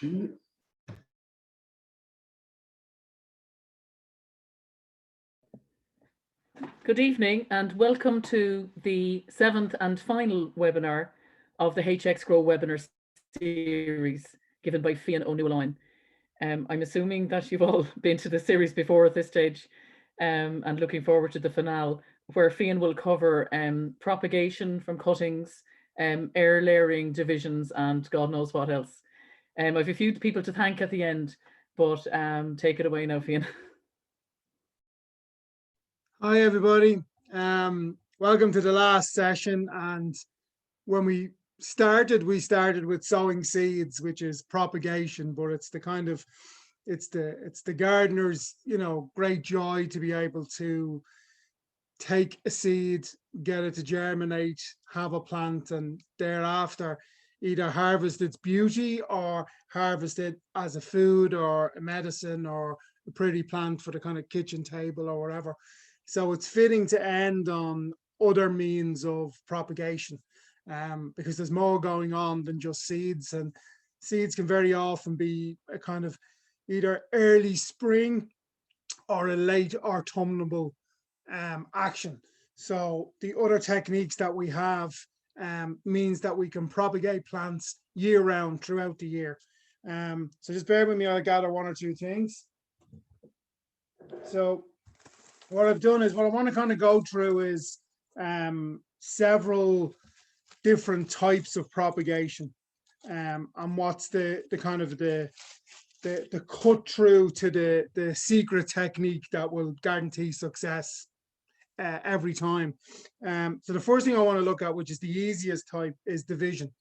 Good evening and welcome to the 7th and final webinar of the HX Grow webinar series given by Fiann o Nualláin. I'm assuming that you've all been to the series before at this stage and looking forward to the finale where Fiann will cover propagation from cuttings, air layering divisions and God knows what else. I have a few people to thank at the end, but take it away now, Fiann. Hi everybody, welcome to the last session. And when we started with sowing seeds, which is propagation, but it's the kind of it's the gardener's great joy to be able to take a seed, get it to germinate, have a plant, and thereafter either harvest its beauty or harvest it as a food or a medicine or a pretty plant for the kind of kitchen table or whatever. So it's fitting to end on other means of propagation because there's more going on than just seeds, and seeds can very often be a kind of either early spring or a late autumnal action. So the other techniques that we have means that we can propagate plants year round throughout the year. So just bear with me, I'll gather one or two things. So what I've done is what I want to kind of go through is several different types of propagation and what's the kind of the cut through to the secret technique that will guarantee success every time. So the first thing I want to look at, which is the easiest type, is division.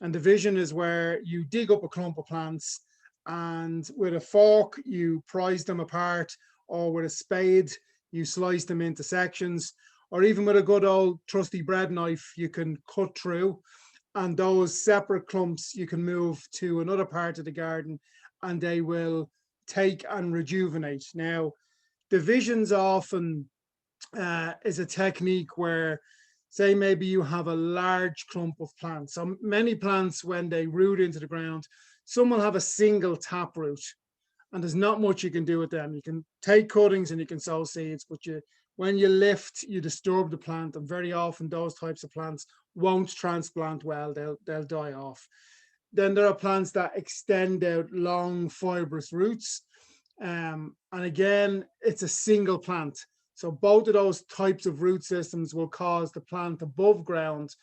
And division is where you dig up a clump of plants and with a fork you prise them apart, or with a spade you slice them into sections, or even with a good old trusty bread knife you can cut through, and those separate clumps you can move to another part of the garden and they will take and rejuvenate. Now, divisions often is a technique where, say maybe you have a large clump of plants. So many plants, when they root into the ground, some will have a single taproot, and there's not much you can do with them. You can take cuttings and you can sow seeds, but when you lift, you disturb the plant, and very often those types of plants won't transplant well. They'll die off. Then there are plants that extend out long fibrous roots, and again, it's a single plant. So both of those types of root systems will cause the plant above ground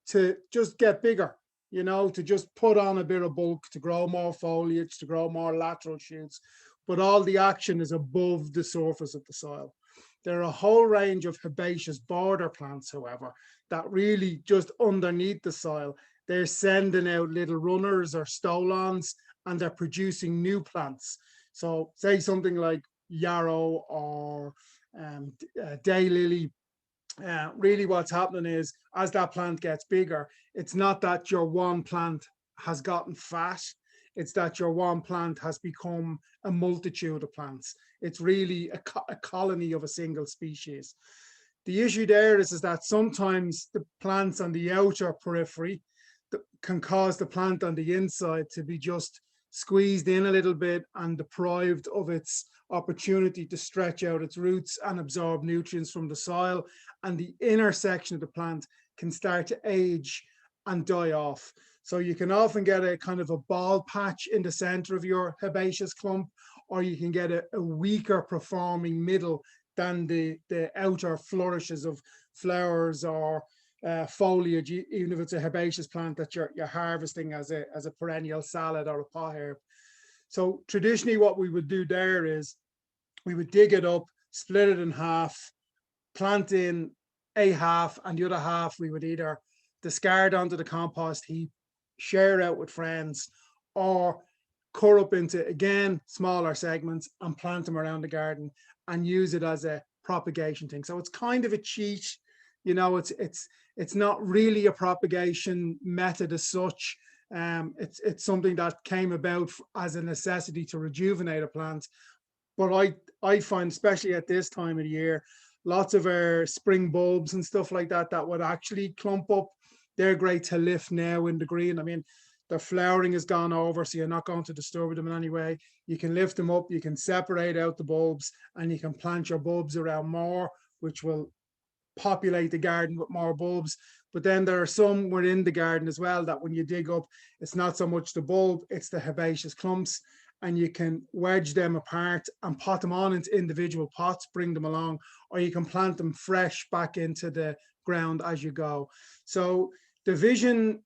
to just get bigger, to just put on a bit of bulk, to grow more foliage, to grow more lateral shoots, but all the action is above the surface of the soil. There are a whole range of herbaceous border plants, however, that really just underneath the soil, they're sending out little runners or stolons, and they're producing new plants. So say something like yarrow or daylily. Really what's happening is, as that plant gets bigger, it's not that your one plant has gotten fat, it's that your one plant has become a multitude of plants. It's really a colony of a single species. The issue there is that sometimes the plants on the outer periphery can cause the plant on the inside to be just squeezed in a little bit and deprived of its opportunity to stretch out its roots and absorb nutrients from the soil, and the inner section of the plant can start to age and die off. So you can often get a kind of a bald patch in the center of your herbaceous clump, or you can get a weaker performing middle than the outer flourishes of flowers or foliage, even if it's a herbaceous plant that you're harvesting as a perennial salad or a pot herb. So traditionally what we would do there is we would dig it up, split it in half, plant in a half, and the other half we would either discard onto the compost heap, share out with friends, or cut up into, again, smaller segments and plant them around the garden and use it as a propagation thing. So it's kind of a cheat, it's not really a propagation method as such. It's something that came about as a necessity to rejuvenate a plant. But I find, especially at this time of the year, lots of our spring bulbs and stuff like that would actually clump up. They're great to lift now in the green. I mean, their flowering has gone over, so you're not going to disturb them in any way. You can lift them up, you can separate out the bulbs, and you can plant your bulbs around more, which will populate the garden with more bulbs. But then there are some within the garden as well that when you dig up, it's not so much the bulb, it's the herbaceous clumps, and you can wedge them apart and pot them on into individual pots, bring them along, or you can plant them fresh back into the ground as you go. So division,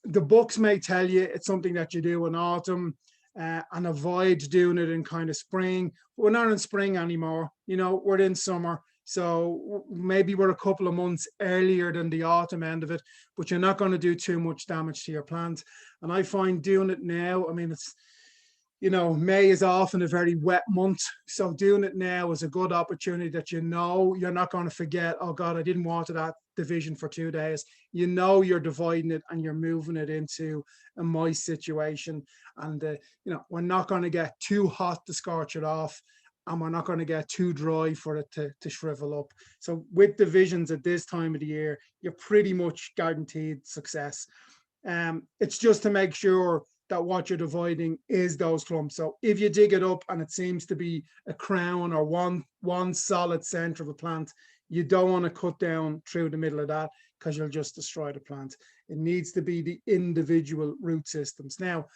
the books may tell you it's something that you do in autumn, and avoid doing it in kind of spring. We're not in spring anymore, you know, we're in summer. So maybe we're a couple of months earlier than the autumn end of it, but you're not going to do too much damage to your plant. And I find doing it now, I mean, it's, you know, May is often a very wet month. So doing it now is a good opportunity that, you know, you're not going to forget, oh God, I didn't water that division for 2 days. You know, you're dividing it and you're moving it into a moist situation. And, you know, we're not going to get too hot to scorch it off, and we're not going to get too dry for it to shrivel up. So with divisions at this time of the year, you're pretty much guaranteed success. It's just to make sure that what you're dividing is those clumps. So if you dig it up and it seems to be a crown or one solid center of a plant, you don't want to cut down through the middle of that, because you'll just destroy the plant. It needs to be the individual root systems. Now,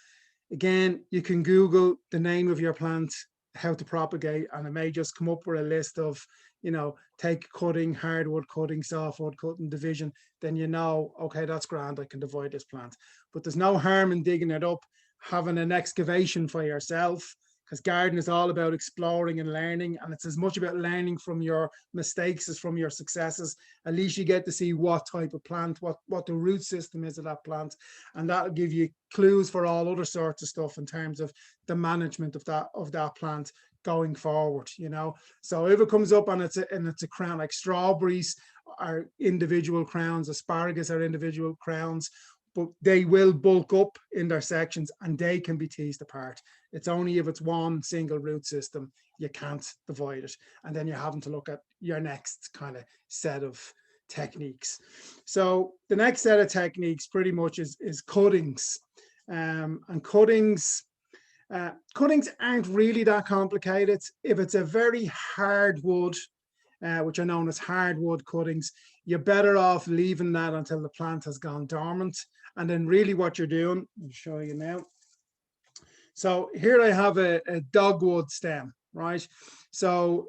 again, you can Google the name of your plant, how to propagate, and it may just come up with a list of, you know, take cutting, hardwood cutting, softwood cutting, division. Then you know, okay, that's grand, I can divide this plant. But there's no harm in digging it up, having an excavation for yourself, because garden is all about exploring and learning, and it's as much about learning from your mistakes as from your successes. At least you get to see what type of plant, what the root system is of that plant, and that'll give you clues for all other sorts of stuff in terms of the management of that plant going forward, you know. So if it comes up and it's a crown, like strawberries are individual crowns, asparagus are individual crowns, but they will bulk up in their sections and they can be teased apart. It's only if it's one single root system, you can't divide it. And then you're having to look at your next kind of set of techniques. So the next set of techniques pretty much is cuttings. And cuttings aren't really that complicated. If it's a very hard wood, which are known as hardwood cuttings, you're better off leaving that until the plant has gone dormant. And then really what you're doing, I'll show you now. So here I have a dogwood stem, right? So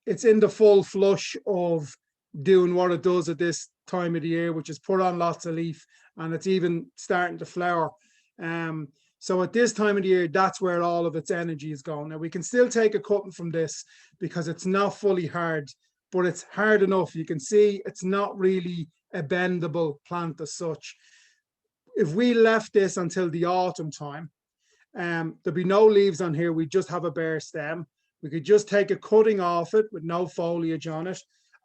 it's in the full flush of doing what it does at this time of the year, which is put on lots of leaf, and it's even starting to flower. So at this time of the year, that's where all of its energy is going. Now we can still take a cutting from this because it's not fully hard, but it's hard enough. You can see it's not really a bendable plant as such. If we left this until the autumn time, there'd be no leaves on here. We just have a bare stem. We could just take a cutting off it with no foliage on it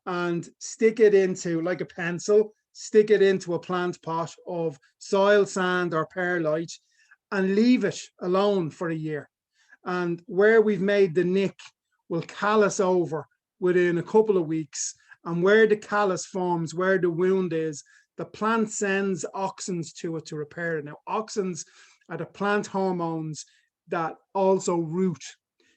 and stick it into, like a pencil, stick it into a plant pot of soil, sand, or perlite, and leave it alone for a year. And where we've made the nick will callus over within a couple of weeks. And where the callus forms, where the wound is, the plant sends auxins to it to repair it. Now, auxins are the plant hormones that also root.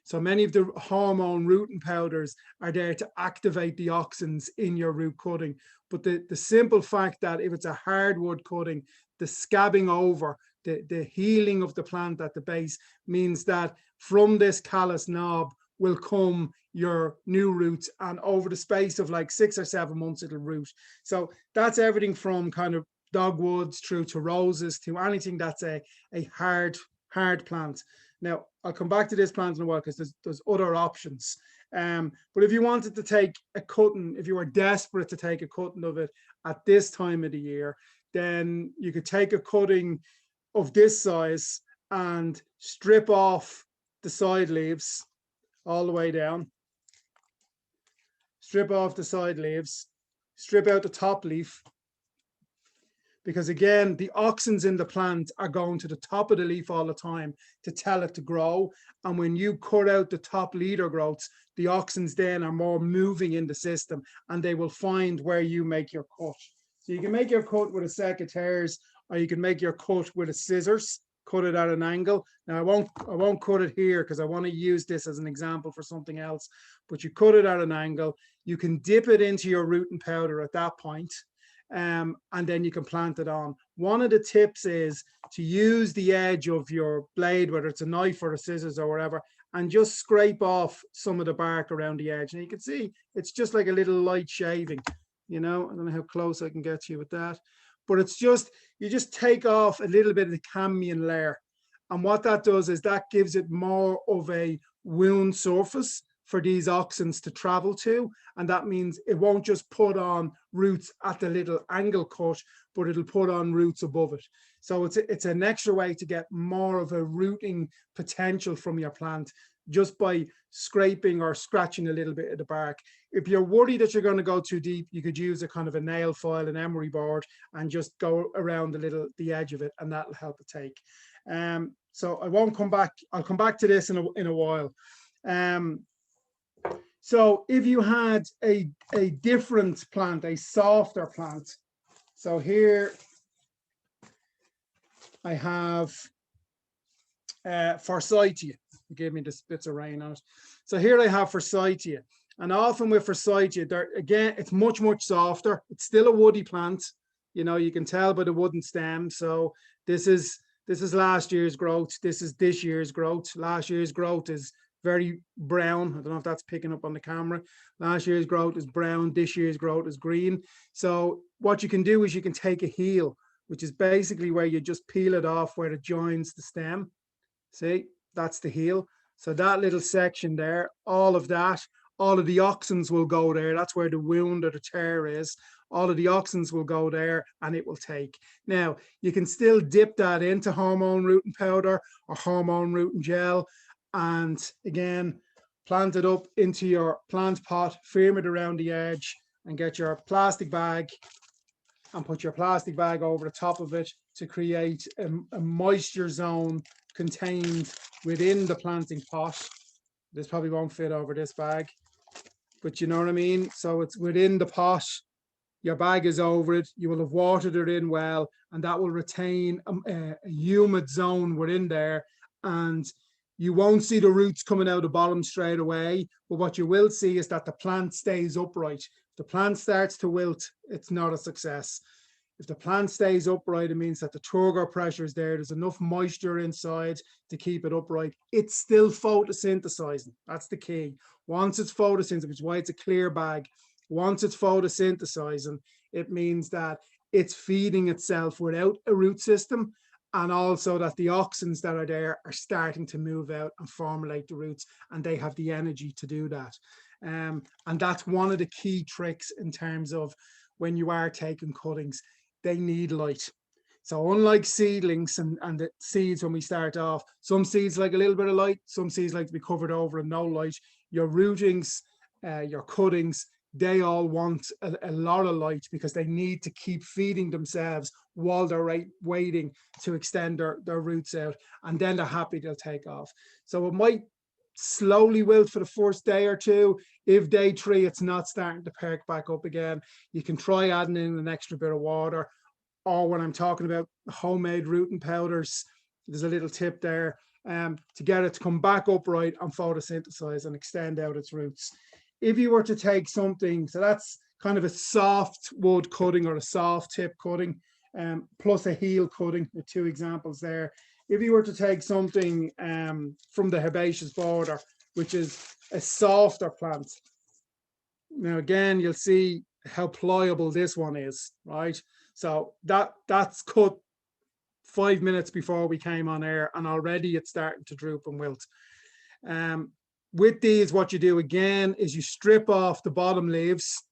So many of the hormone rooting powders are there to activate the auxins in your root cutting. But the simple fact that if it's a hardwood cutting, the scabbing over, the healing of the plant at the base means that from this callus knob will come your new roots, and over the space of like 6 or 7 months it'll root. So that's everything from kind of dogwoods through to roses to anything that's a hard plant. Now I'll come back to this plant in a while because there's other options. But if you wanted to take a cutting, if you were desperate to take a cutting of it at this time of the year, then you could take a cutting of this size and strip off the side leaves all the way down. Strip off the side leaves, strip out the top leaf, because again, the auxins in the plant are going to the top of the leaf all the time to tell it to grow. And when you cut out the top leader growths, the auxins then are more moving in the system and they will find where you make your cut. So you can make your cut with a secateurs, or you can make your cut with a scissors, cut it at an angle. Now I won't cut it here because I want to use this as an example for something else, but you cut it at an angle. You can dip it into your rooting powder at that point, and then you can plant it on. One of the tips is to use the edge of your blade, whether it's a knife or a scissors or whatever, and just scrape off some of the bark around the edge. And you can see it's just like a little light shaving, you know. I don't know how close I can get to you with that, but it's just, you just take off a little bit of the cambium layer. And what that does is that gives it more of a wound surface for these auxins to travel to. And that means it won't just put on roots at the little angle cut, but it'll put on roots above it. So it's an extra way to get more of a rooting potential from your plant, just by scraping or scratching a little bit of the bark. If you're worried that you're going to go too deep, you could use a kind of a nail file, an emery board, and just go around the edge of it, and that'll help it take. So I won't come back. I'll come back to this in a while. So if you had a different plant, a softer plant, so here I have Forsythia. It gave me the bits of rain on it. So here I have Forsythia, and often with Forsythia, again, it's much softer. It's still a woody plant, you know. You can tell by the wooden stem. So this is last year's growth. This is this year's growth. Last year's growth is very brown. I don't know if that's picking up on the camera. Last year's growth is brown. This year's growth is green. So what you can do is you can take a heel, which is basically where you just peel it off where it joins the stem. See, that's the heel. So that little section there, all of the auxins will go there. That's where the wound or the tear is. All of the auxins will go there, and it will take. Now, you can still dip that into hormone rooting powder or hormone rooting gel, and again, plant it up into your plant pot, firm it around the edge, and get your plastic bag and put your plastic bag over the top of it to create a moisture zone contained within the planting pot. This probably won't fit over this bag, but you know what I mean? So it's within the pot, your bag is over it, you will have watered it in well, and that will retain a humid zone within there, and you won't see the roots coming out the bottom straight away, but what you will see is that the plant stays upright. If the plant starts to wilt, it's not a success. If the plant stays upright, it means that the turgor pressure is there. There's enough moisture inside to keep it upright. It's still photosynthesizing. That's the key. Once it's photosynthesizing, which is why it's a clear bag, once it's photosynthesizing, it means that it's feeding itself without a root system, and also that the auxins that are there are starting to move out and formulate the roots, and they have the energy to do that. And that's one of the key tricks in terms of when you are taking cuttings. They need light. So unlike seedlings and the seeds when we start off, some seeds like a little bit of light, some seeds like to be covered over and no light. Your rootings, your cuttings, they all want a lot of light because they need to keep feeding themselves while they're waiting to extend their roots out, and then they're happy, they'll take off. So it might slowly wilt for the first day or two. If day 3 it's not starting to perk back up again, you can try adding in an extra bit of water, or when I'm talking about homemade rooting powders, there's a little tip there to get it to come back upright and photosynthesize and extend out its roots. If you were to take something, so that's kind of a soft wood cutting or a soft tip cutting, plus a heel cutting, the 2 examples there. If you were to take something from the herbaceous border, which is a softer plant, now again, you'll see how pliable this one is, right? So that's cut 5 minutes before we came on air, and already it's starting to droop and wilt. With these, what you do again is you strip off the bottom leaves.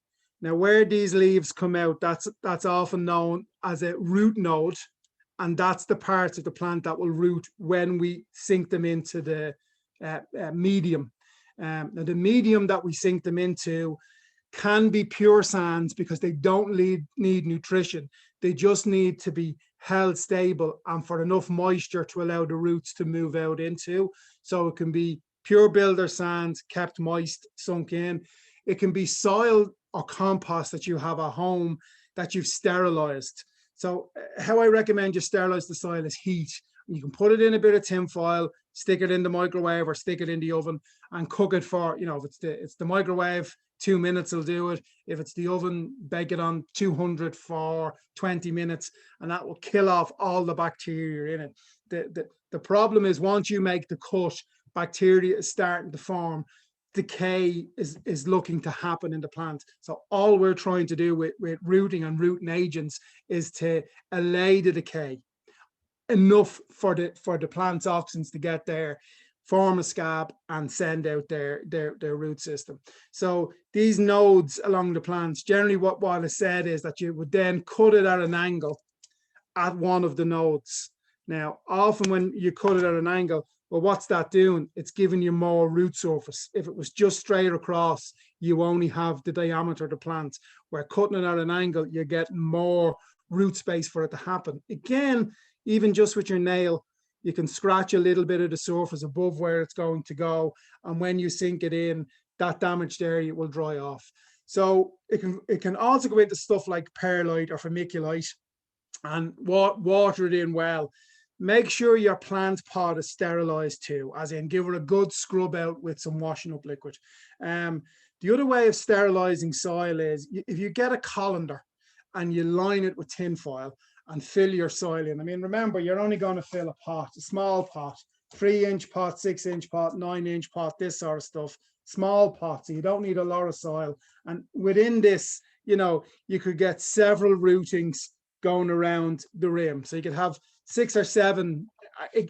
Now, where these leaves come out, that's often known as a root node, and that's the parts of the plant that will root when we sink them into the medium. Now, the medium that we sink them into can be pure sands because they don't need nutrition. They just need to be held stable and for enough moisture to allow the roots to move out into. So it can be pure builder sand, kept moist, sunk in. It can be soil or compost that you have at home that you've sterilized. So how I recommend you sterilize the soil is heat. You can put it in a bit of tin foil, stick it in the microwave or stick it in the oven and cook it for, you know, if it's the microwave, 2 minutes will do it. If it's the oven, bake it on 200 for 20 minutes, and that will kill off all the bacteria in it. The problem is once you make the cut, bacteria is starting to form. Decay is looking to happen in the plant. So all we're trying to do with rooting and rooting agents is to allay the decay enough for the plant's oxygens to get there, form a scab and send out their root system. So these nodes along the plants, generally what is said is that you would then cut it at an angle at one of the nodes. Now, often when you cut it at an angle, well, what's that doing? It's giving you more root surface. If it was just straight across, you only have the diameter of the plant. Where cutting it at an angle, you're getting more root space for it to happen. Again, even just with your nail, you can scratch a little bit of the surface above where it's going to go. And when you sink it in, that damaged area will dry off. So it can also go into stuff like perlite or vermiculite and water it in well. Make sure your plant pot is sterilized too, as in give it a good scrub out with some washing up liquid. The other way of sterilizing soil is if you get a colander and you line it with tin foil and fill your soil in. I mean, remember, you're only going to fill a pot, a small pot, 3-inch pot, 6-inch pot, 9-inch pot, this sort of stuff, small pots. So you don't need a lot of soil. And within this, you know, you could get several rootings going around the rim. So you could have 6 or 7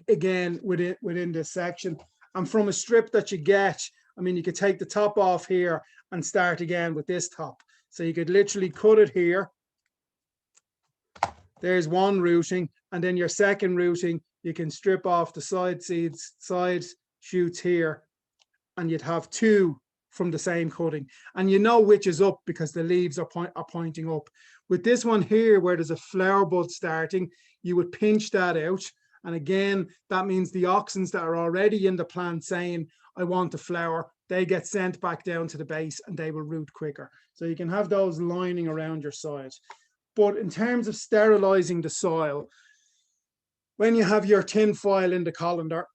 again within this section. And from a strip that you get, I mean, you could take the top off here and start again with this top. So you could literally cut it here. There's one rooting, and then your second rooting, you can strip off the side seeds, side shoots here, and you'd have 2 from the same cutting. And you know which is up because the leaves are pointing up. With this one here, where there's a flower bud starting, you would pinch that out. And again, that means the auxins that are already in the plant saying, I want a flower, they get sent back down to the base and they will root quicker. So you can have those lining around your soil. But in terms of sterilizing the soil, when you have your tin foil in the colander,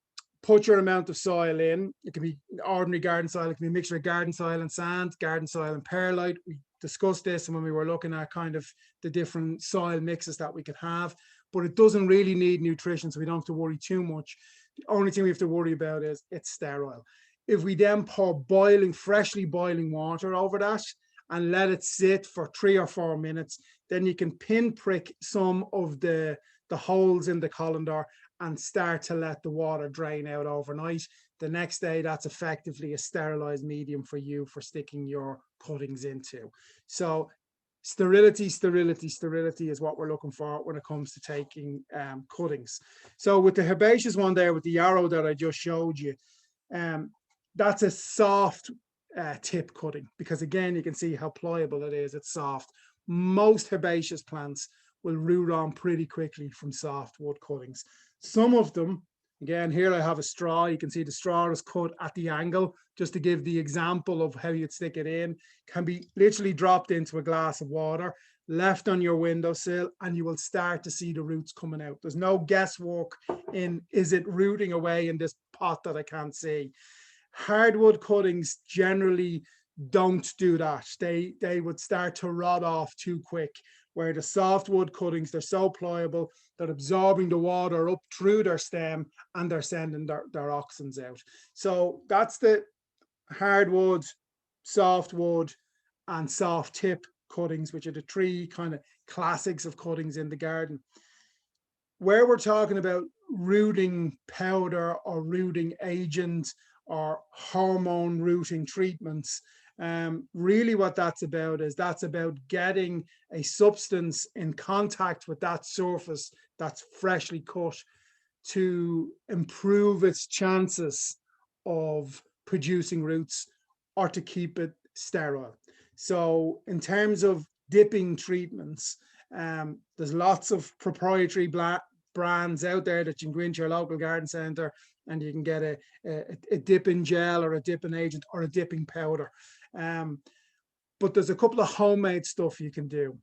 put your amount of soil in. It can be ordinary garden soil, it can be a mixture of garden soil and sand, garden soil and perlite. We discussed this when we were looking at kind of the different soil mixes that we could have, but it doesn't really need nutrition, so we don't have to worry too much. The only thing we have to worry about is it's sterile. If we then pour freshly boiling water over that and let it sit for 3 or 4 minutes, then you can pinprick some of the holes in the colander and start to let the water drain out overnight. The next day, that's effectively a sterilized medium for you for sticking your cuttings into. So sterility is what we're looking for when it comes to taking cuttings. So with the herbaceous one there, with the arrow that I just showed you, that's a soft tip cutting, because again, you can see how pliable it is. It's soft. Most herbaceous plants will root on pretty quickly from soft wood cuttings. Some of them, again, here I have a straw. You can see the straw is cut at the angle, just to give the example of how you'd stick it in. Can be literally dropped into a glass of water, left on your windowsill, and you will start to see the roots coming out. There's no guesswork in, is it rooting away in this pot that I can't see? Hardwood cuttings generally don't do that. They would start to rot off too quick, where the softwood cuttings, they're so pliable, they're absorbing the water up through their stem and they're sending their auxins out. So that's the hardwood, softwood, and soft tip cuttings, which are the 3 kind of classics of cuttings in the garden. Where we're talking about rooting powder or rooting agent or hormone rooting treatments, really what that's about is that's about getting a substance in contact with that surface that's freshly cut to improve its chances of producing roots or to keep it sterile. So in terms of dipping treatments, there's lots of proprietary brands out there that you can go into your local garden centre and you can get a dipping gel or a dipping agent or a dipping powder. But there's a couple of homemade stuff you can do.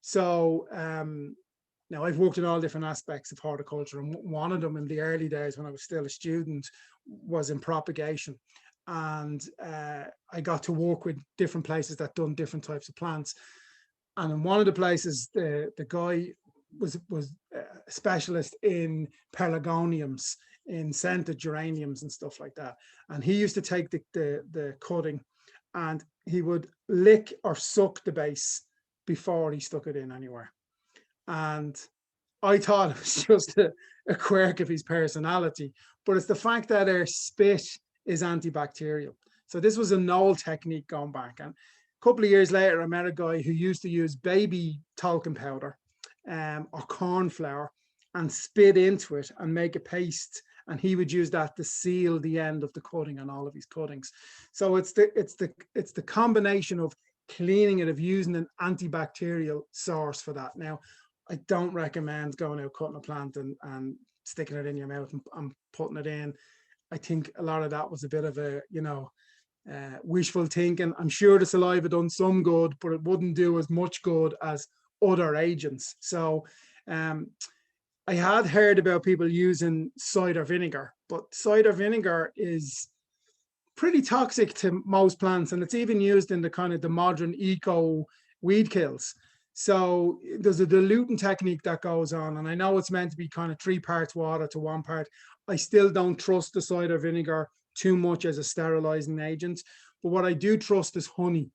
So Now, I've worked in all different aspects of horticulture, and one of them in the early days when I was still a student was in propagation. And I got to work with different places that done different types of plants. And in one of the places, the guy was a specialist in pelargoniums, in scented geraniums and stuff like that. And he used to take the cutting, and he would lick or suck the base before he stuck it in anywhere. And I thought it was just a quirk of his personality, but it's the fact that our spit is antibacterial. So this was an old technique going back. And a couple of years later, I met a guy who used to use baby talcum powder or corn flour and spit into it and make a paste. And he would use that to seal the end of the cutting on all of his cuttings. So it's the combination of cleaning it, of using an antibacterial source for that. Now, I don't recommend going out cutting a plant and sticking it in your mouth and putting it in. I think a lot of that was a bit of a, wishful thinking. I'm sure the saliva done some good, but it wouldn't do as much good as other agents. So I had heard about people using cider vinegar, but cider vinegar is pretty toxic to most plants, and it's even used in the kind of the modern eco weed kills. So there's a diluting technique that goes on, and I know it's meant to be kind of 3 parts water to 1 part. I still don't trust the cider vinegar too much as a sterilizing agent, but what I do trust is honey.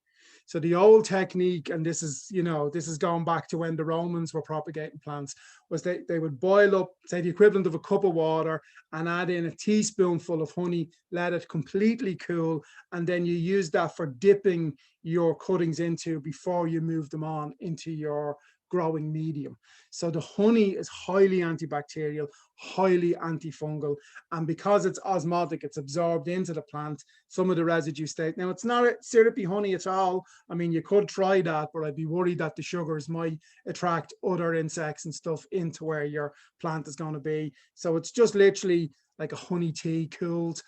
So the old technique, and this is going back to when the Romans were propagating plants, was they would boil up, say, the equivalent of a cup of water and add in a teaspoonful of honey, let it completely cool, and then you use that for dipping your cuttings into before you move them on into your growing medium. So the honey is highly antibacterial, highly antifungal, and because it's osmotic, it's absorbed into the plant. Some of the residue state. Now, it's not a syrupy honey at all. I mean, you could try that, but I'd be worried that the sugars might attract other insects and stuff into where your plant is going to be. So it's just literally like a honey tea, cooled,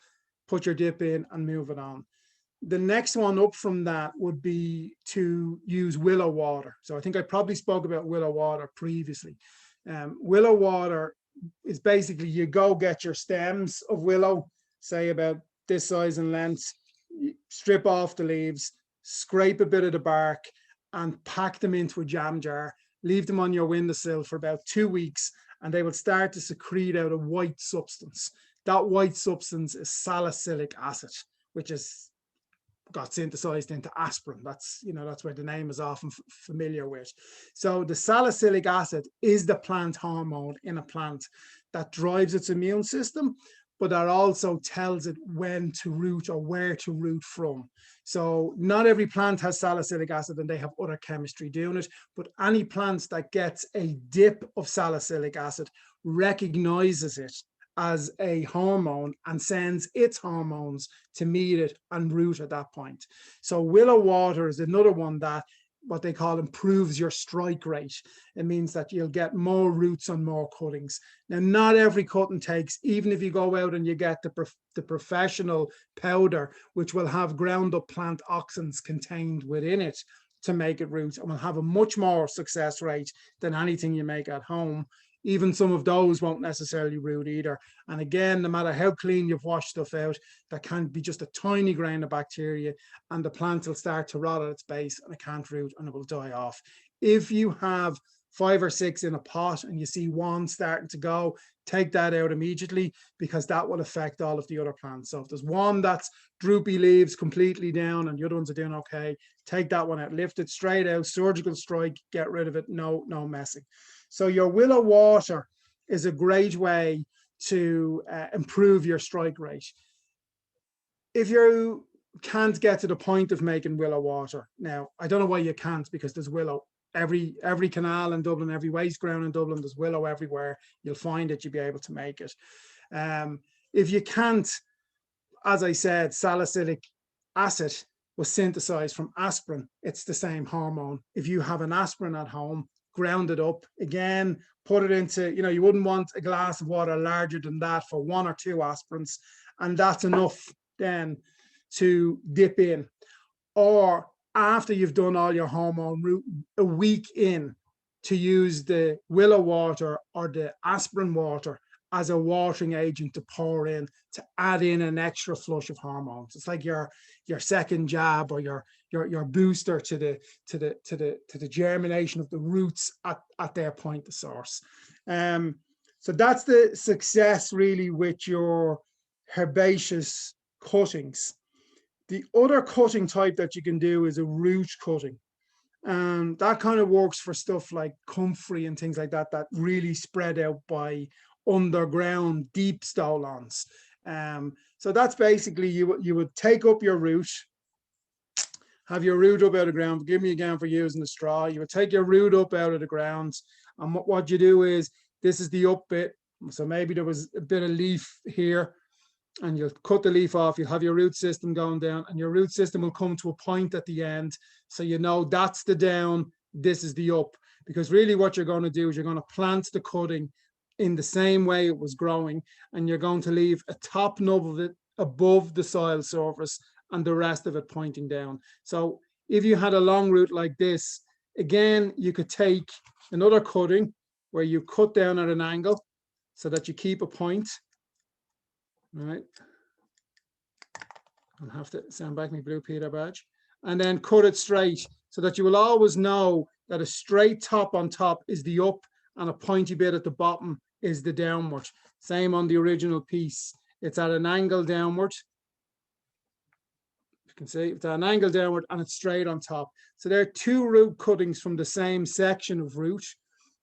put your dip in and move it on. The next one up from that would be to use willow water. So I think I probably spoke about willow water previously. Willow water is basically, you go get your stems of willow, say about this size and length, strip off the leaves, scrape a bit of the bark, and pack them into a jam jar. Leave them on your windowsill for about 2 weeks, and they will start to secrete out a white substance. That white substance is salicylic acid, which is got synthesized into aspirin. That's where the name is often familiar with. So the salicylic acid is the plant hormone in a plant that drives its immune system, but that also tells it when to root or where to root from. So not every plant has salicylic acid, and they have other chemistry doing it, but any plant that gets a dip of salicylic acid recognizes it as a hormone and sends its hormones to meet it and root at that point. So willow water is another one that what they call improves your strike rate. It means that you'll get more roots on more cuttings. Now, not every cutting takes, even if you go out and you get the professional powder, which will have ground up plant auxins contained within it to make it root, and will have a much more success rate than anything you make at home. Even some of those won't necessarily root either. And again, no matter how clean you've washed stuff out, that can be just a tiny grain of bacteria, and the plant will start to rot at its base and it can't root and it will die off. If you have 5 or 6 in a pot and you see one starting to go, take that out immediately, because that will affect all of the other plants. So if there's one that's droopy leaves completely down and the other ones are doing okay, take that one out, lift it straight out, surgical strike, get rid of it, no messing. So your willow water is a great way to improve your strike rate. If you can't get to the point of making willow water, now, I don't know why you can't, because there's willow. Every canal in Dublin, every waste ground in Dublin, there's willow everywhere. You'll find it, you'll be able to make it. If you can't, as I said, salicylic acid was synthesized from aspirin. It's the same hormone. If you have an aspirin at home, ground it up, again, put it into, you wouldn't want a glass of water larger than that for 1 or 2 aspirins, and that's enough then to dip in. Or after you've done all your hormone root, a week in, to use the willow water or the aspirin water as a watering agent to pour in, to add in an extra flush of hormones. It's like your second jab or your booster to the germination of the roots at their point of source. So that's the success really with your herbaceous cuttings. The other cutting type that you can do is a root cutting. And that kind of works for stuff like comfrey and things like that, that really spread out by underground deep stolons. So that's basically, you would take up your root, have your root up out of the ground. Forgive me again for using the straw. You would take your root up out of the ground, and what you do is, this is the up bit. So maybe there was a bit of leaf here, and you'll cut the leaf off. You'll have your root system going down, and your root system will come to a point at the end. So you know that's the down, this is the up. Because really what you're going to do is you're going to plant the cutting in the same way it was growing, and you're going to leave a top nub of it above the soil surface and the rest of it pointing down. So if you had a long root like this, again, you could take another cutting where you cut down at an angle so that you keep a point. All right. I'll have to send back my blue Peter badge, and then cut it straight so that you will always know that a straight top on top is the up and a pointy bit at the bottom is the downward. Same on the original piece. It's at an angle downward. You can see it's at an angle downward and it's straight on top. So there are two root cuttings from the same section of root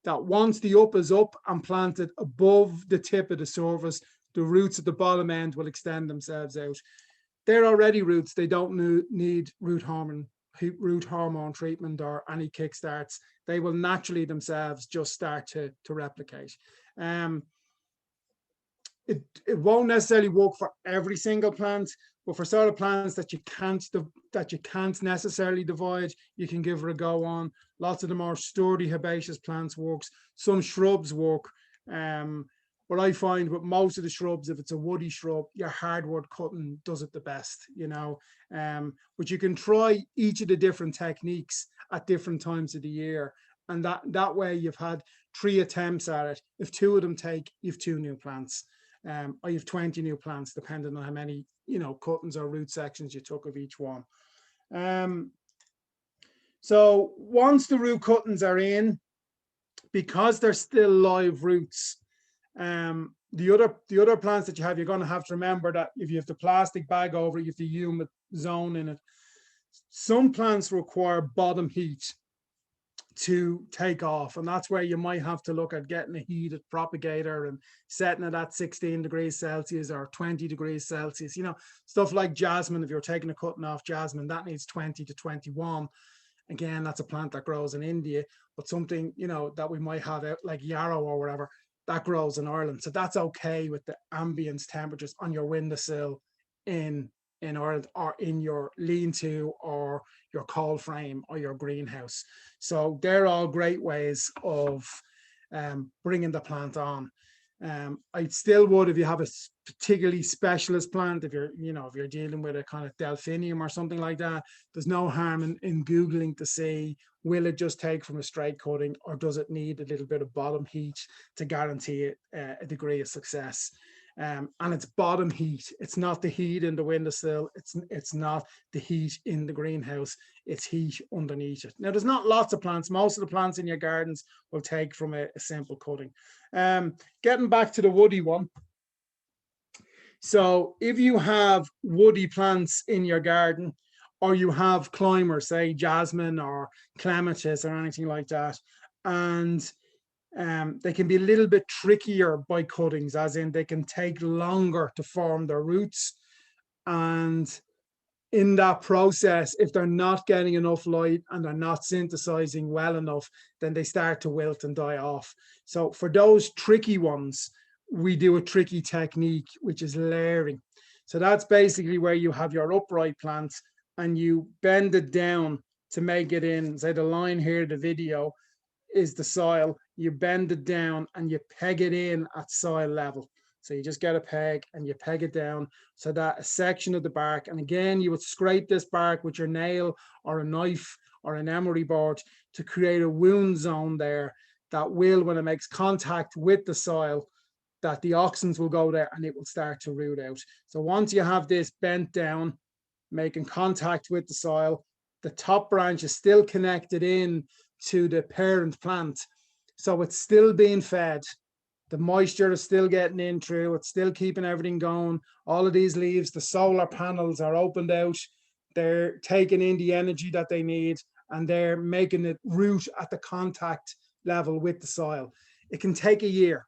that once the up is up and planted above the tip of the surface, the roots at the bottom end will extend themselves out. They're already roots. They don't need root hormone treatment or any kickstarts. They will naturally themselves just start to replicate. It won't necessarily work for every single plant, but for sort of plants that you can't necessarily divide, you can give it a go on. Lots of the more sturdy herbaceous plants works. Some shrubs work. What I find with most of the shrubs, if it's a woody shrub, your hardwood cutting does it the best, you know. But you can try each of the different techniques at different times of the year, and that way you've had 3 attempts at it. If 2 of them take, you've 2 new plants, or you've 20 new plants, depending on how many, you know, cuttings or root sections you took of each one. So once the root cuttings are in, because they're still live roots, the other plants that you have, you're going to have to remember that if you have the plastic bag over it, you have the humid zone in it. Some plants require bottom heat to take off, and that's where you might have to look at getting a heated propagator and setting it at 16 degrees Celsius or 20 degrees Celsius. You know, stuff like jasmine, if you're taking a cutting off jasmine, that needs 20 to 21. Again, that's a plant that grows in India, but something, you know, that we might have out like yarrow or whatever, that grows in Ireland. So that's okay with the ambient temperatures on your windowsill in Ireland, or in your lean-to or your cold frame or your greenhouse. So they're all great ways of bringing the plant on. I still would, if you have a particularly specialist plant, if you're dealing with a kind of delphinium or something like that, there's no harm in Googling to see, will it just take from a straight cutting, or does it need a little bit of bottom heat to guarantee a degree of success? And it's bottom heat. It's not the heat in the windowsill. It's not the heat in the greenhouse. It's heat underneath it. Now, there's not lots of plants. Most of the plants in your gardens will take from a simple cutting. Getting back to the woody one. So if you have woody plants in your garden, or you have climbers, say jasmine or clematis or anything like that, and they can be a little bit trickier by cuttings, as in they can take longer to form their roots. And in that process, if they're not getting enough light and they're not synthesizing well enough, then they start to wilt and die off. So for those tricky ones, we do a tricky technique, which is layering. So that's basically where you have your upright plants and you bend it down to make it in, say the line here, the video, is the soil. You bend it down and you peg it in at soil level. So you just get a peg and you peg it down so that a section of the bark, and again, you would scrape this bark with your nail or a knife or an emery board to create a wound zone there that will, when it makes contact with the soil, that the auxins will go there and it will start to root out. So once you have this bent down, making contact with the soil, the top branch is still connected in to the parent plant. So it's still being fed. The moisture is still getting in through, it's still keeping everything going. All of these leaves, the solar panels are opened out. They're taking in the energy that they need, and they're making it root at the contact level with the soil. It can take a year,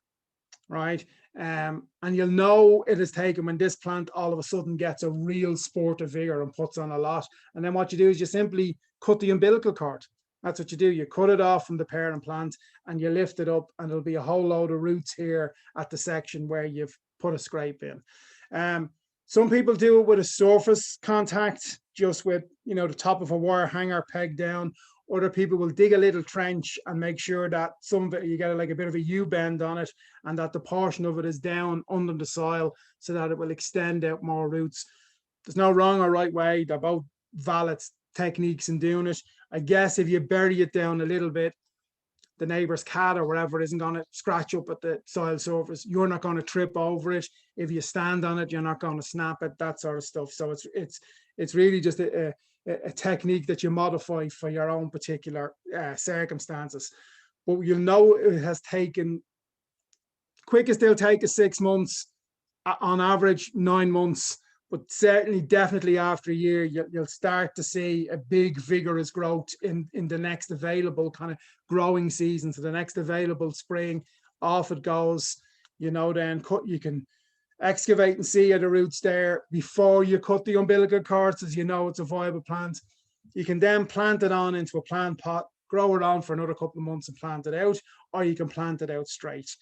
right? And you'll know it is taken when this plant all of a sudden gets a real spurt of vigor and puts on a lot. And then what you do is you simply cut the umbilical cord. That's what you do. You cut it off from the parent plant and you lift it up, and there'll be a whole load of roots here at the section where you've put a scrape in. Some people do it with a surface contact, just with, you know, the top of a wire hanger pegged down. Other people will dig a little trench and make sure that some of it, you get like a bit of a U-bend on it, and that the portion of it is down under the soil so that it will extend out more roots. There's no wrong or right way. They're both valid techniques in doing it. I guess if you bury it down a little bit, the neighbor's cat or whatever isn't going to scratch up at the soil surface. You're not going to trip over it. If you stand on it, you're not going to snap it, that sort of stuff. So it's really just a technique that you modify for your own particular circumstances. But you'll know it has taken, quickest they'll take is 6 months, on average 9 months, but certainly definitely after a year, you'll start to see a big vigorous growth in the next available kind of growing season. So the next available spring, off it goes, you know, then you can excavate and see the roots there before you cut the umbilical cords, as you know it's a viable plant. You can then plant it on into a plant pot, grow it on for another couple of months and plant it out, or you can plant it out straight.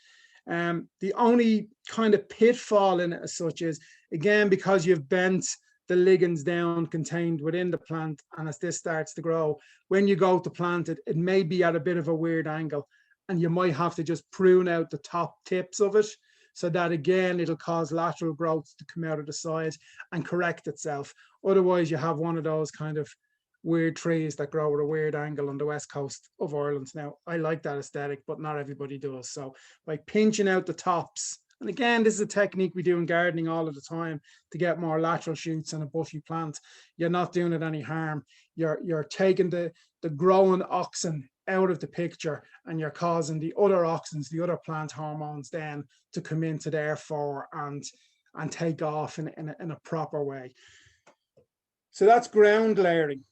The only kind of pitfall in it as such is, again, because you've bent the ligands down contained within the plant, and as this starts to grow, when you go to plant it, it may be at a bit of a weird angle, and you might have to just prune out the top tips of it, so that again, it'll cause lateral growth to come out of the side and correct itself. Otherwise, you have one of those kind of weird trees that grow at a weird angle on the west coast of Ireland. Now, I like that aesthetic, but not everybody does. So by pinching out the tops, and again, this is a technique we do in gardening all of the time to get more lateral shoots and a buffy plant. You're not doing it any harm. You're taking the growing auxin out of the picture, and you're causing the other auxins, the other plant hormones, then to come into therefore and take off in a proper way. So that's ground layering.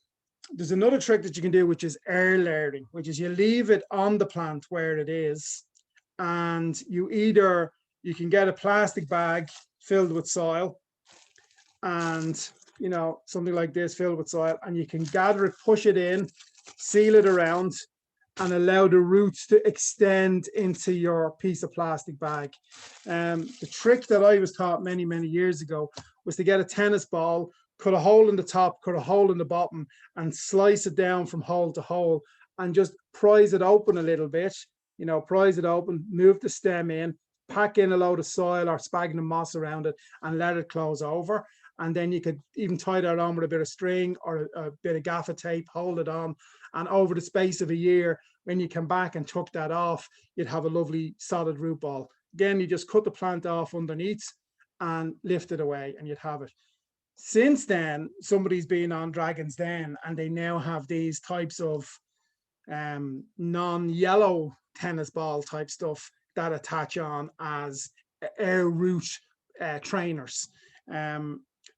There's another trick that you can do, which is air layering, which is you leave it on the plant where it is, and you can get a plastic bag filled with soil, and you know, something like this filled with soil, and you can gather it, push it in, seal it around, and allow the roots to extend into your piece of plastic bag. The trick that I was taught many, many years ago was to get a tennis ball, cut a hole in the top, cut a hole in the bottom, and slice it down from hole to hole, and just prise it open a little bit, you know, prise it open, move the stem in, pack in a load of soil or sphagnum moss around it, and let it close over. And then you could even tie that on with a bit of string or a bit of gaffer tape, hold it on. And over the space of a year, when you come back and took that off, you'd have a lovely solid root ball. Again, you just cut the plant off underneath and lift it away, and you'd have it. Since then, somebody's been on Dragon's Den, and they now have these types of non-yellow tennis ball type stuff that attach on as air root trainers.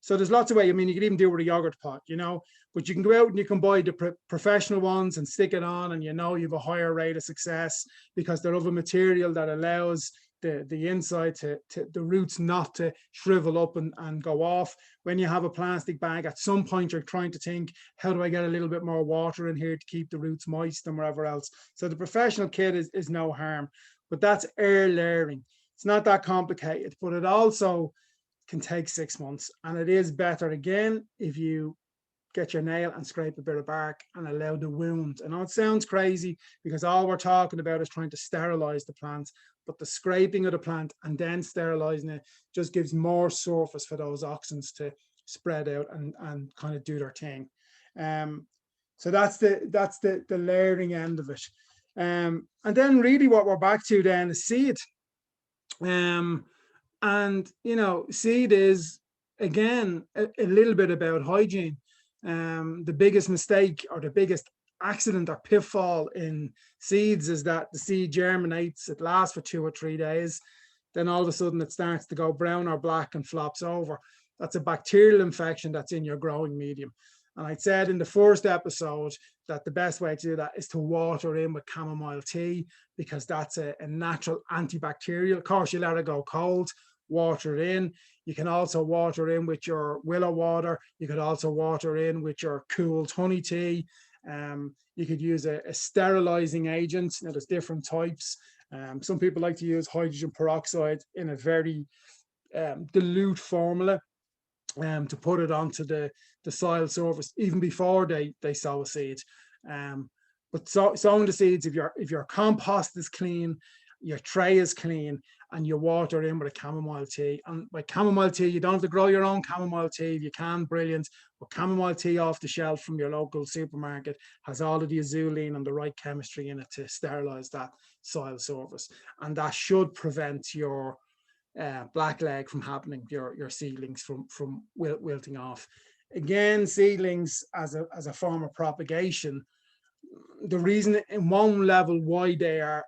So there's lots of ways. I mean, you could even do it with a yogurt pot, you know, but you can go out and you can buy the professional ones and stick it on, and you know you have a higher rate of success because they're of a material that allows the inside to the roots not to shrivel up and go off. When you have a plastic bag, at some point you're trying to think, how do I get a little bit more water in here to keep the roots moist and wherever else? So the professional kit is no harm, but that's air layering. It's not that complicated, but it also can take 6 months, and it is better again if you get your nail and scrape a bit of bark and allow the wound. I know it sounds crazy because all we're talking about is trying to sterilize the plant, but the scraping of the plant and then sterilizing it just gives more surface for those auxins to spread out and kind of do their thing. So that's the layering end of it. And then really what we're back to then is seed. And seed is again a little bit about hygiene. The biggest mistake or the biggest accident or pitfall in seeds is that the seed germinates, it lasts for 2 or 3 days, then all of a sudden it starts to go brown or black and flops over. That's a bacterial infection that's in your growing medium. And I said in the first episode that the best way to do that is to water in with chamomile tea, because that's a natural antibacterial. Of course, you let it go cold, water it in. You can also water in with your willow water. You could also water in with your cooled honey tea. You could use a sterilizing agent. Now, there's different types. Some people like to use hydrogen peroxide in a very dilute formula to put it onto the soil surface even before they sow a seed. But sowing the seeds, if your compost is clean, your tray is clean, and you water in with a chamomile tea. And by chamomile tea, you don't have to grow your own chamomile tea. If you can, brilliant. But chamomile tea off the shelf from your local supermarket has all of the azulene and the right chemistry in it to sterilize that soil surface. And that should prevent your blackleg from happening, your seedlings from wilting off. Again, seedlings as a form of propagation, the reason in one level why they are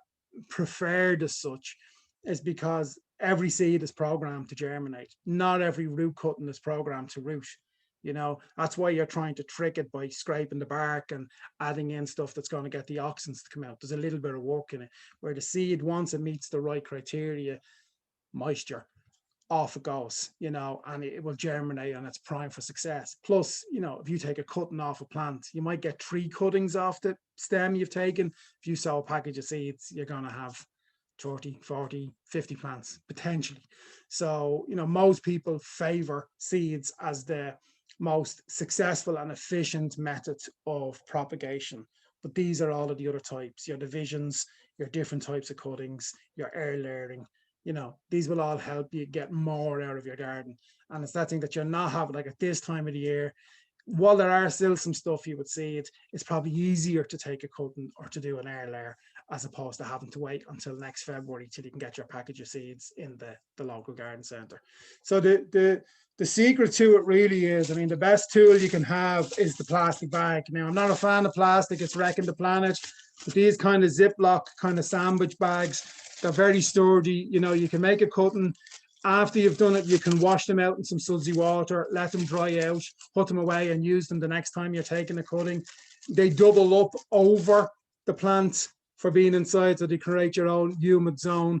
preferred as such is because every seed is programmed to germinate. Not every root cutting is programmed to root. That's why you're trying to trick it by scraping the bark and adding in stuff that's going to get the auxins to come out. There's a little bit of work in it, where the seed, once it meets the right criteria, moisture, off it goes, and it will germinate and it's prime for success. Plus, if you take a cutting off a plant, you might get 3 cuttings off the stem you've taken. If you sow a package of seeds, you're going to have 30, 40, 50 plants potentially. So, most people favor seeds as the most successful and efficient method of propagation. But these are all of the other types, your divisions, your different types of cuttings, your air layering. These will all help you get more out of your garden. And it's that thing that you're not having, like at this time of the year, while there are still some stuff you would see, it's probably easier to take a cutting or to do an air layer, as opposed to having to wait until next February till you can get your package of seeds in the local garden centre. So the secret to it really is, the best tool you can have is the plastic bag. Now, I'm not a fan of plastic, it's wrecking the planet, but these kind of Ziploc kind of sandwich bags, they're very sturdy. You can make a cutting. After you've done it, you can wash them out in some sudsy water, let them dry out, put them away and use them the next time you're taking a cutting. They double up over the plant for being inside, so they create your own humid zone.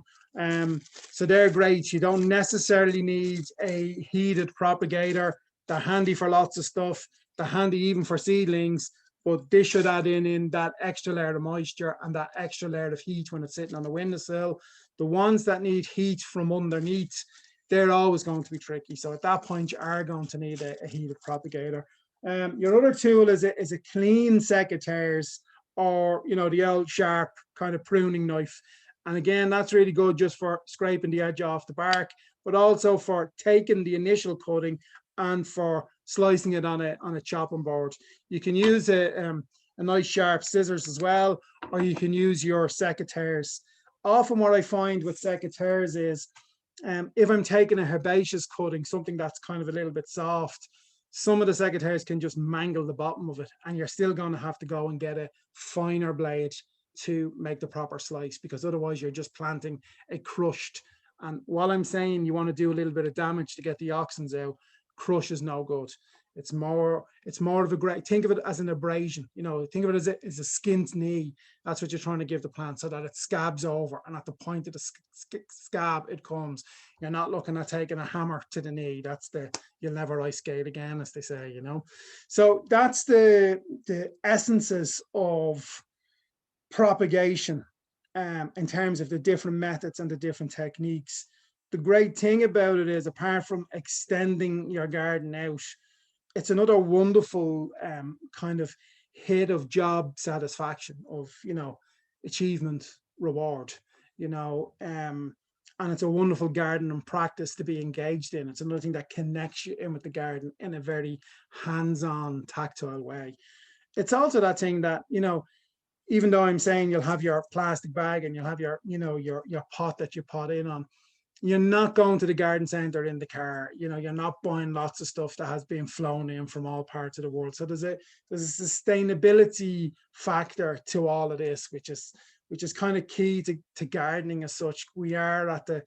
So they're great. You don't necessarily need a heated propagator. They're handy for lots of stuff. They're handy even for seedlings, but this should add in that extra layer of moisture and that extra layer of heat when it's sitting on the windowsill. The ones that need heat from underneath, they're always going to be tricky. So at that point, you are going to need a heated propagator. Your other tool is a clean secateurs, or the old sharp kind of pruning knife. And again, that's really good just for scraping the edge off the bark, but also for taking the initial cutting and for slicing it on a chopping board. You can use a nice sharp scissors as well, or you can use your secateurs. Often what I find with secateurs is if I'm taking a herbaceous cutting, something that's kind of a little bit soft, some of the secateurs can just mangle the bottom of it, and you're still going to have to go and get a finer blade to make the proper slice, because otherwise you're just planting a crushed. And while I'm saying you want to do a little bit of damage to get the auxins out, crush is no good. It's more of a great, think of it as an abrasion, think of it as a skinned knee. That's what you're trying to give the plant, so that it scabs over, and at the point of the scab it comes. You're not looking at taking a hammer to the knee. That's you'll never ice skate again, as they say, So that's the essences of propagation in terms of the different methods and the different techniques. The great thing about it is, apart from extending your garden out, it's another wonderful kind of hit of job satisfaction, of achievement, reward, and it's a wonderful gardening practice to be engaged in. It's another thing that connects you in with the garden in a very hands-on, tactile way. it's also that thing that, you know, even though I'm saying you'll have your plastic bag and you'll have your, you know, your pot that you pot in on, you're not going to the garden center in the car. You know, you're not buying lots of stuff that has been flown in from all parts of the world. So there's a sustainability factor to all of this, which is kind of key to gardening as such. We are at the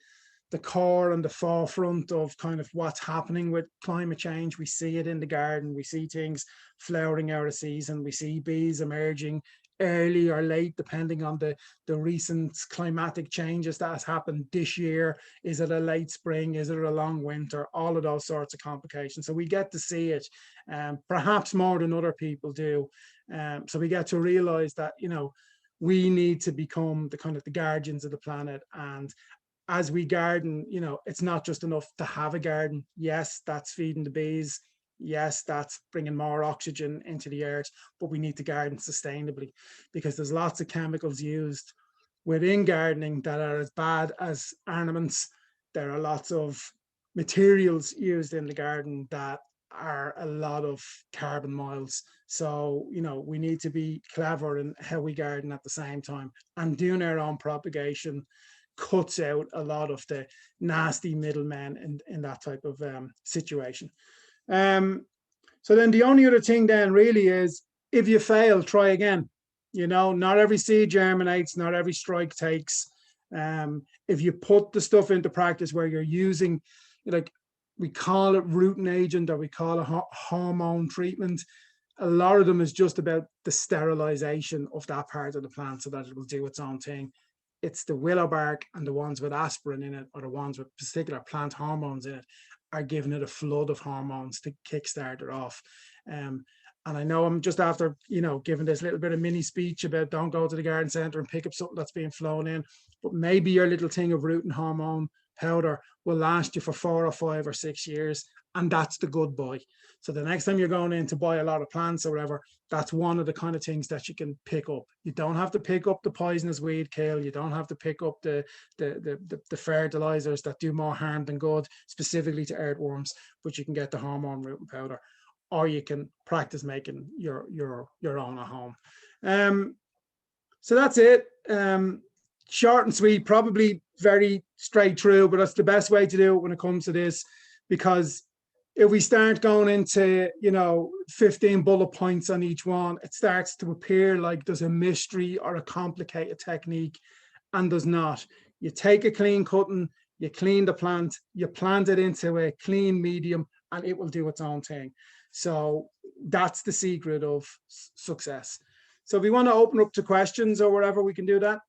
core and the forefront of kind of what's happening with climate change. We see it in the garden. We see things flowering out of season. We see bees emerging early or late, depending on the recent climatic changes that has happened this year. Is it a late spring? Is it a long winter? All of those sorts of complications. So we get to see it, perhaps more than other people do. So we get to realize that, you know, we need to become the kind of the guardians of the planet. And as we garden, you know, it's not just enough to have a garden. Yes, that's feeding the bees. Yes, that's bringing more oxygen into the earth, but we need to garden sustainably, because there's lots of chemicals used within gardening that are as bad as ornaments. There are lots of materials used in the garden that are a lot of carbon miles. So, you know, we need to be clever in how we garden at the same time, and doing our own propagation cuts out a lot of the nasty middlemen in that type of situation. So then the only other thing then really is, if you fail, try again. You know, not every seed germinates, not every strike takes. If you put the stuff into practice where you're using, like, we call it rooting agent, or we call it hormone treatment, a lot of them is just about the sterilization of that part of the plant so that it will do its own thing. It's the willow bark and the ones with aspirin in it, or the ones with particular plant hormones in it, are giving it a flood of hormones to kickstart it off. And I know I'm just after, you know, giving this little bit of mini speech about don't go to the garden center and pick up something that's being flown in, but maybe your little thing of rooting hormone powder will last you for 4 or 5 or 6 years, and that's the good boy. So the next time you're going in to buy a lot of plants or whatever, that's one of the kind of things that you can pick up. You don't have to pick up the poisonous weed kill. You don't have to pick up the fertilizers that do more harm than good, specifically to earthworms, but you can get the hormone rooting powder, or you can practice making your own at home. So that's it. Short and sweet, probably very straight through, but that's the best way to do it when it comes to this, because if we start going into, you know, 15 bullet points on each one, it starts to appear like there's a mystery or a complicated technique, and there's not. You take a clean cutting, you clean the plant, you plant it into a clean medium, and it will do its own thing. So that's the secret of success. So if we want to open up to questions or whatever, we can do that.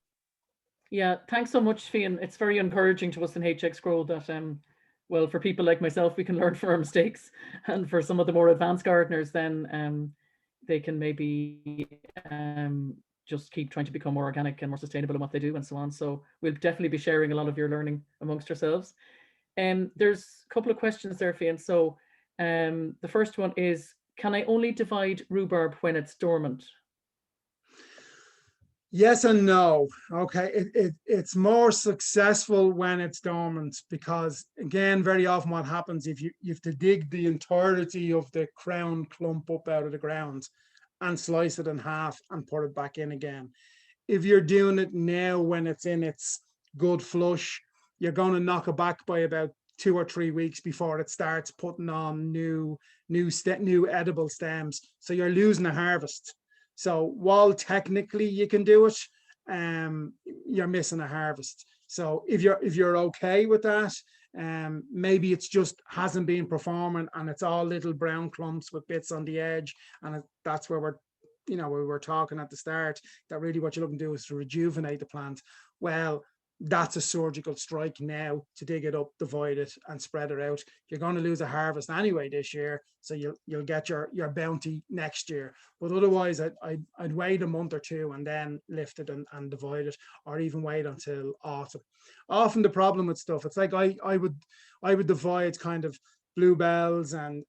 Yeah, thanks so much, Fiann. It's very encouraging to us in HX Grow that well, for people like myself, we can learn from our mistakes, and for some of the more advanced gardeners, then they can maybe just keep trying to become more organic and more sustainable in what they do, and so on. So we'll definitely be sharing a lot of your learning amongst ourselves. There's a couple of questions there, Fiann. So the first one is, can I only divide rhubarb when it's dormant? Yes and no. Okay, it's more successful when it's dormant, because again, very often what happens, if you have to dig the entirety of the crown clump up out of the ground and slice it in half and put it back in again. If you're doing it now when it's in its good flush, you're going to knock it back by about 2 or 3 weeks before it starts putting on new edible stems. So you're losing a harvest. So while technically you can do it, you're missing a harvest. So if you're okay with that, maybe it's just hasn't been performing and it's all little brown clumps with bits on the edge, and that's where we were talking at the start, that really what you're looking to do is to rejuvenate the plant. Well, that's a surgical strike now to dig it up, divide it, and spread it out. You're going to lose a harvest anyway this year, so you'll get your bounty next year. But otherwise, I'd wait a month or two and then lift it and divide it, or even wait until autumn. Often the problem with stuff, it's like I would divide kind of bluebells and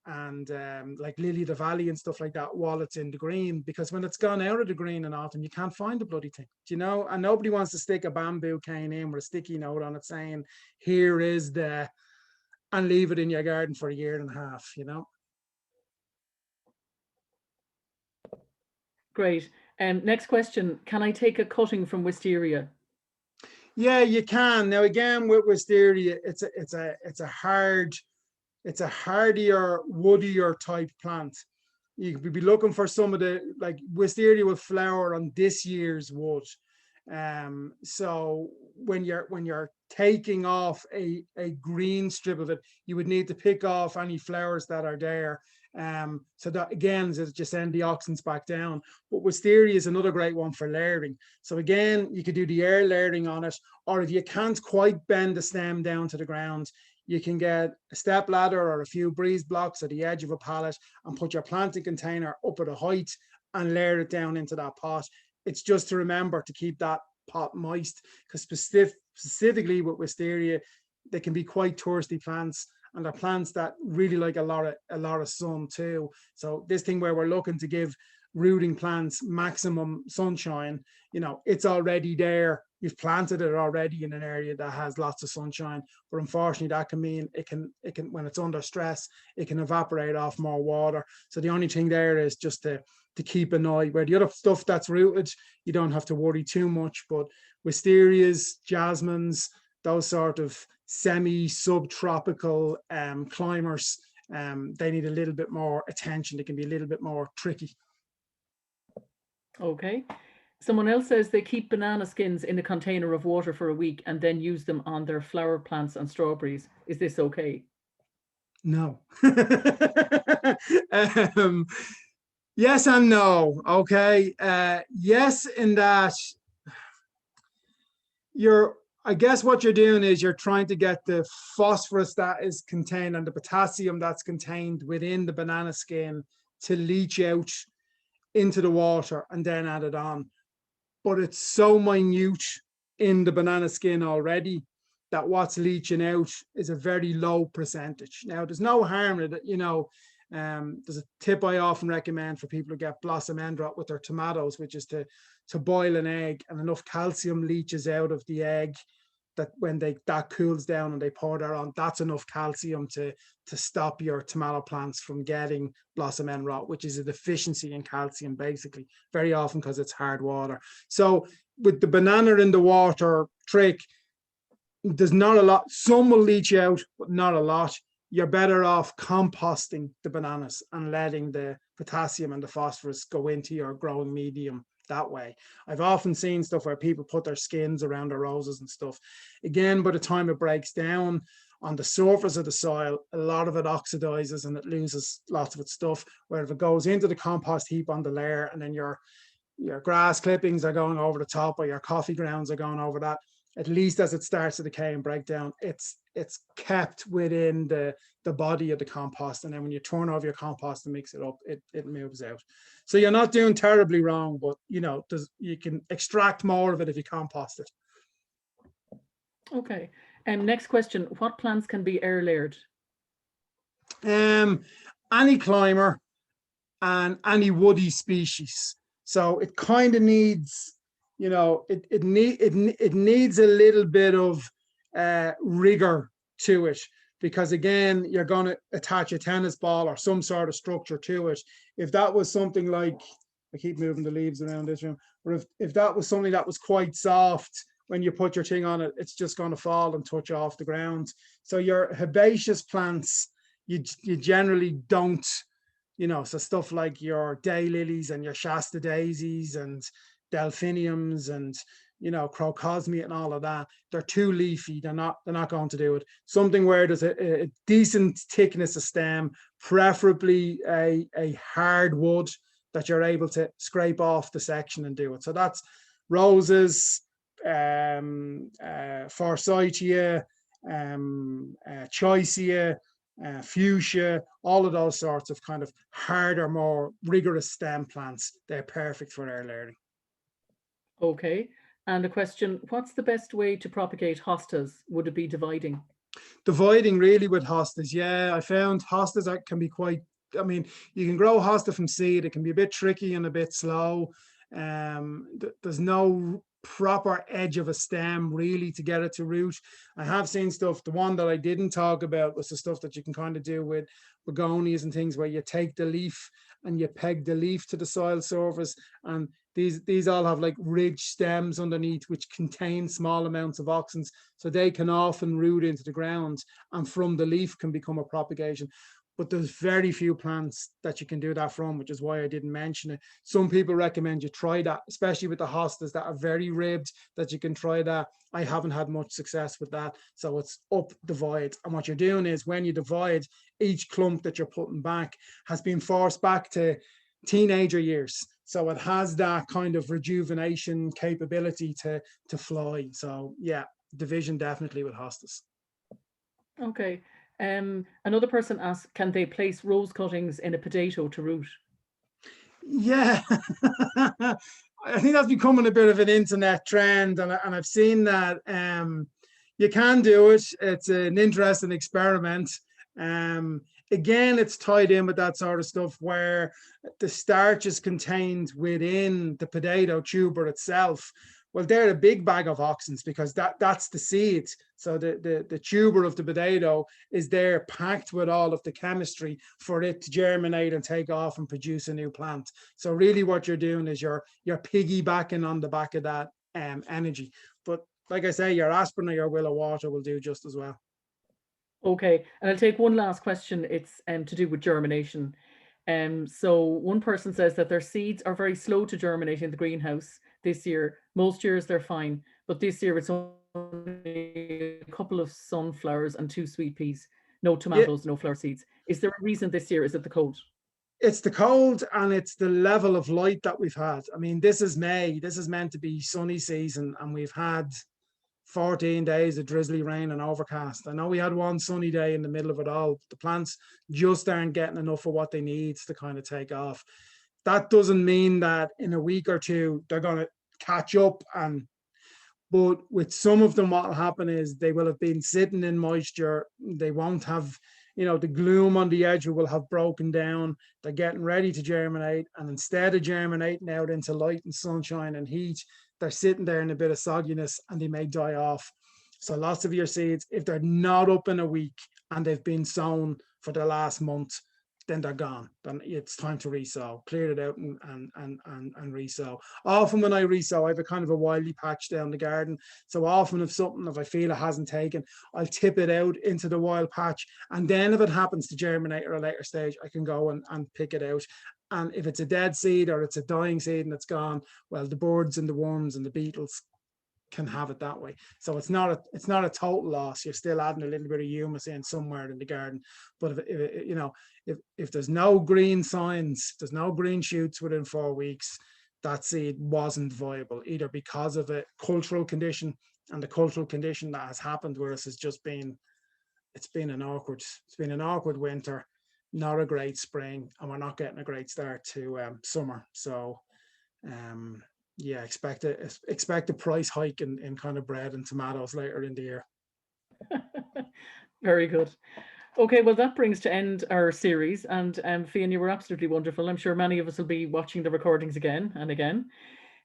like lily of the valley and stuff like that while it's in the green, because when it's gone out of the green in autumn, you can't find the bloody thing, you know, and nobody wants to stick a bamboo cane in with a sticky note on it saying here is the, and leave it in your garden for a year and a half, you know. Great. Next question. Can I take a cutting from wisteria? Yeah, you can. Now again, with wisteria, it's a hardier, woodier type plant. You could be looking for some of the, like, wisteria will flower on this year's wood. So when you're taking off a green strip of it, you would need to pick off any flowers that are there. So that again is just send the oxens back down. But wisteria is another great one for layering. So again, you could do the air layering on it, or if you can't quite bend the stem down to the ground, you can get a step ladder or a few breeze blocks at the edge of a pallet and put your planting container up at a height and layer it down into that pot. It's just to remember to keep that pot moist, because specifically with wisteria, they can be quite thirsty plants, and they're plants that really like a lot of sun too. So this thing where we're looking to give rooting plants maximum sunshine, it's already there. You've planted it already in an area that has lots of sunshine, but unfortunately that can mean it can when it's under stress, it can evaporate off more water. So the only thing there is just to keep an eye. Where the other stuff that's rooted, you don't have to worry too much. But wisterias, jasmines, those sort of semi-subtropical climbers, they need a little bit more attention. They can be a little bit more tricky. Okay. Someone else says they keep banana skins in a container of water for a week and then use them on their flower plants and strawberries. Is this okay? No. Yes and no. Okay. Yes, in that I guess what you're doing is you're trying to get the phosphorus that is contained and the potassium that's contained within the banana skin to leach out into the water and then add it on. But it's so minute in the banana skin already that what's leaching out is a very low percentage. Now, there's no harm in it, there's a tip I often recommend for people who get blossom end rot with their tomatoes, which is to boil an egg, and enough calcium leaches out of the egg that when that cools down and they pour that on, that's enough calcium to stop your tomato plants from getting blossom end rot, which is a deficiency in calcium, basically, very often because it's hard water. So with the banana in the water trick, there's not a lot. Some will leach out, but not a lot. You're better off composting the bananas and letting the potassium and the phosphorus go into your growing medium that way. I've often seen stuff where people put their skins around their roses and stuff. Again, by the time it breaks down on the surface of the soil, a lot of it oxidizes and it loses lots of its stuff. Where if it goes into the compost heap on the layer, and then your grass clippings are going over the top, or your coffee grounds are going over that, at least as it starts to decay and break down, it's kept within the body of the compost. And then when you turn over your compost and mix it up, it moves out. So you're not doing terribly wrong, but you can extract more of it if you compost it. Okay. Next question. What plants can be air layered? Any climber and any woody species. So it kind of needs, it needs a little bit of rigor to it, because again, you're going to attach a tennis ball or some sort of structure to it. If that was something like, I keep moving the leaves around this room, but if that was something that was quite soft, when you put your thing on it, it's just going to fall and touch off the ground. So your herbaceous plants, you generally don't, so stuff like your daylilies and your Shasta daisies and delphiniums and crocosmia and all of that, they're too leafy. They're not going to do it. Something where there's a decent thickness of stem, preferably a hard wood that you're able to scrape off the section and do it. So that's roses, forsythia, choicea, fuchsia, all of those sorts of kind of harder, more rigorous stem plants. They're perfect for air layering. Okay. And a question, what's the best way to propagate hostas? Would it be dividing? Dividing really with hostas. Yeah, I found hostas can be quite, you can grow hosta from seed. It can be a bit tricky and a bit slow. There's no proper edge of a stem really to get it to root. I have seen stuff. The one that I didn't talk about was the stuff that you can kind of do with begonias and things, where you take the leaf and you peg the leaf to the soil surface, and these all have like ridged stems underneath which contain small amounts of oxens, so they can often root into the ground, and from the leaf can become a propagation. But there's very few plants that you can do that from, which is why I didn't mention it. Some people recommend you try that, especially with the hostas that are very ribbed, that you can try that. I haven't had much success with that. So it's up divide. And what you're doing is when you divide, each clump that you're putting back has been forced back to teenager years. So it has that kind of rejuvenation capability to fly. So yeah, division definitely with hostas. Okay. Another person asked, can they place rose cuttings in a potato to root? Yeah, I think that's becoming a bit of an internet trend, and I've seen that. You can do it. It's an interesting experiment. Again, it's tied in with that sort of stuff where the starch is contained within the potato tuber itself. Well, they're a big bag of oxens because that's the seed. So the tuber of the potato is there packed with all of the chemistry for it to germinate and take off and produce a new plant. So really what you're doing is you're piggybacking on the back of that energy. But like I say, your aspirin or your willow water will do just as well. Okay, and I'll take one last question. It's to do with germination. So one person says that their seeds are very slow to germinate in the greenhouse this year. Most years they're fine, but this year it's only a couple of sunflowers and 2 sweet peas, no tomatoes, no flower seeds. Is there a reason this year? Is it the cold? It's the cold and it's the level of light that we've had. I mean, this is May. This is meant to be sunny season, and we've had 14 days of drizzly rain and overcast. I know we had one sunny day in the middle of it all. The plants just aren't getting enough of what they need to kind of take off. That doesn't mean that in a week or two they're going to catch up. But with some of them, what will happen is they will have been sitting in moisture. They won't have, the gloom on the edge will have broken down. They're getting ready to germinate. And instead of germinating out into light and sunshine and heat, they're sitting there in a bit of sogginess and they may die off. So lots of your seeds, if they're not up in a week and they've been sown for the last month, then they're gone. Then it's time to resow. Clear it out and resow. Often when I resow, I have a kind of a wily patch down the garden. So often if I feel it hasn't taken, I'll tip it out into the wild patch. And then if it happens to germinate at a later stage, I can go and pick it out. And if it's a dead seed or it's a dying seed and it's gone, well, the birds and the worms and the beetles can have it that way. So it's not a total loss. You're still adding a little bit of humus in somewhere in the garden. But if there's no green signs, there's no green shoots within 4 weeks, that seed wasn't viable, either because of a cultural condition, and the cultural condition that has happened where it's been an awkward winter, not a great spring, and we're not getting a great start to summer. So yeah, expect a price hike in kind of bread and tomatoes later in the year. Very good. Okay, well, that brings to end our series. And Fiann, you were absolutely wonderful. I'm sure many of us will be watching the recordings again and again.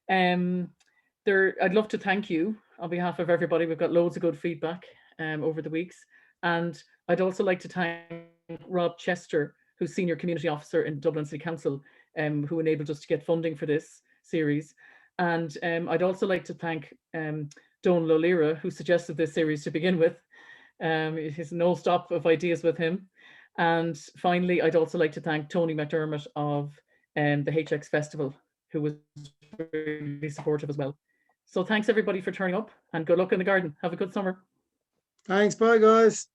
I'd love to thank you on behalf of everybody. We've got loads of good feedback over the weeks. And I'd also like to thank Rob Chester, who's Senior Community Officer in Dublin City Council, who enabled us to get funding for this series. And I'd also like to thank Donal O'Leary, who suggested this series to begin with. There's no stop of ideas with him. And finally, I'd also like to thank Tony McDermott of the HX Festival, who was really supportive as well. So thanks everybody for turning up, and good luck in the garden. Have a good summer. Thanks. Bye, guys.